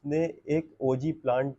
इसने एक ओजी प्लांट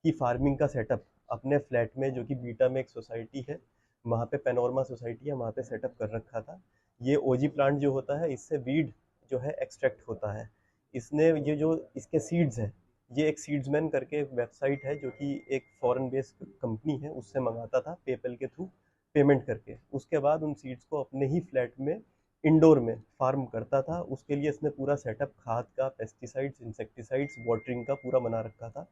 की फार्मिंग का सेटअप अपने फ्लैट में, जो कि बीटा में एक सोसाइटी है, वहाँ पे पेनोरमा सोसाइटी है, वहाँ पे सेटअप कर रखा था। ये ओजी प्लांट जो होता है, इससे वीड जो है एक्सट्रैक्ट होता है। इसने ये जो इसके सीड्स हैं, ये एक सीड्समैन करके एक वेबसाइट है जो कि एक फॉरेन बेस्ड कंपनी है, उससे मंगाता था पेपल के थ्रू पेमेंट करके। उसके बाद उन सीड्स को अपने ही फ्लैट में इंडोर में फार्म करता था। उसके लिए इसने पूरा सेटअप खाद का, पेस्टिसाइड्स, इंसेक्टिसाइड्स, वाटरिंग का पूरा बना रखा था।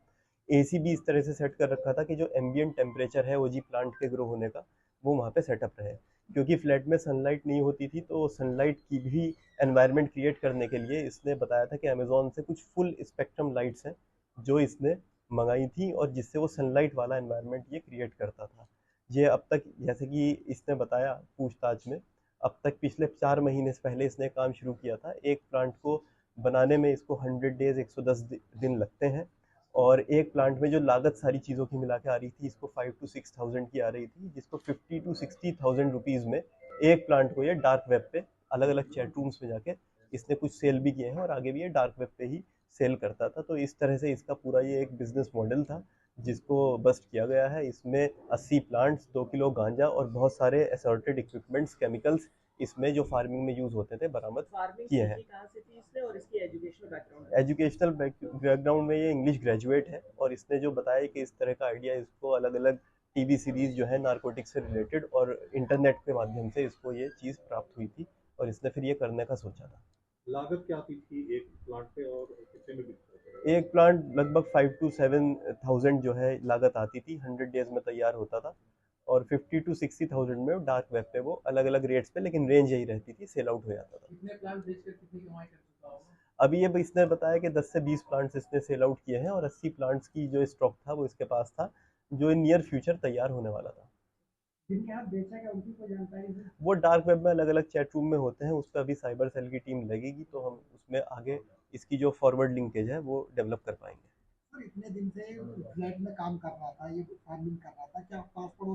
एसी भी इस तरह से सेट कर रखा था कि जो एम्बियंट टेम्परेचर है ओजी प्लांट के ग्रो होने का, वो वहाँ पे सेटअप रहे। क्योंकि फ्लैट में सनलाइट नहीं होती थी, तो सनलाइट की भी एनवायरनमेंट क्रिएट करने के लिए इसने बताया था कि अमेजोन से कुछ फुल स्पेक्ट्रम लाइट्स हैं जो इसने मंगाई थी, और जिससे वो सनलाइट वाला एनवायरनमेंट ये क्रिएट करता था। ये अब तक, जैसे कि इसने बताया पूछताछ में, अब तक पिछले 4 महीने से पहले इसने काम शुरू किया था। एक प्लांट को बनाने में इसको 100 डेज, 110 दिन लगते हैं। और एक प्लांट में जो लागत सारी चीज़ों की मिला के आ रही थी, इसको 5 to 6 थाउजेंड की आ रही थी, जिसको 50 to 60 थाउजेंड रुपीज़ में एक प्लांट को ये डार्क वेब पे अलग अलग चैट रूम्स में जाके इसने कुछ सेल भी किए हैं, और आगे भी ये डार्क वेब पे ही सेल करता था। तो इस तरह से इसका पूरा ये एक बिजनेस मॉडल था जिसको बस्ट किया गया है। इसमें 80 प्लांट्स, 2 किलो गांजा और बहुत सारे असॉर्टेड इक्विपमेंट्स, केमिकल्स इसमें जो फार्मिंग में यूज होते थे बरामद किए हैं। कहाँ से थी इसने और इसकी एजुकेशनल बैकग्राउंड? एजुकेशनल बैकग्राउंड में ये इंग्लिश ग्रेजुएट है, और इसने जो बताया कि इस तरह का आइडिया इसको अलग अलग टीवी सीरीज जो है नारकोटिक से रिलेटेड और इंटरनेट के माध्यम से इसको ये चीज़ प्राप्त हुई थी, और इसने फिर ये करने का सोचा था। लागत क्या आती थी एक प्लांट पे और कितने में बिकता था? एक प्लांट लगभग 5 to 7 थाउजेंड जो है लागत आती थी, 100 डेज में तैयार होता था। और 50 to 60 थाउजेंड में डार्क वेब पे वो अलग अलग रेट्स पे, लेकिन रेंज यही रहती थी, सेल आउट हो जाता था। कितने प्लांट बेचकर कितनी कमाई कर चुका होगा? अभी ये इसने बताया कि 10 से 20 प्लांट्स इसने सेल आउट किए हैं, और 80 प्लांट्स की जो स्टॉक था वो इसके पास था, जो नियर फ्यूचर तैयार होने वाला था। जिनके हाथ बेचा क्या उनकी कोई जानकारी है? वो डार्क वेब में अलग अलग चैट रूम में होते हैं, उस पर अभी साइबर सेल की टीम लगेगी, तो हम उसमें आगे इसकी जो फॉरवर्ड लिंकेज है वो डेवलप कर पाएंगे। सर इतने दिन से फ्लैट में काम कर रहा था, ये फार्मिंग कर रहा था, क्या पास पड़ोस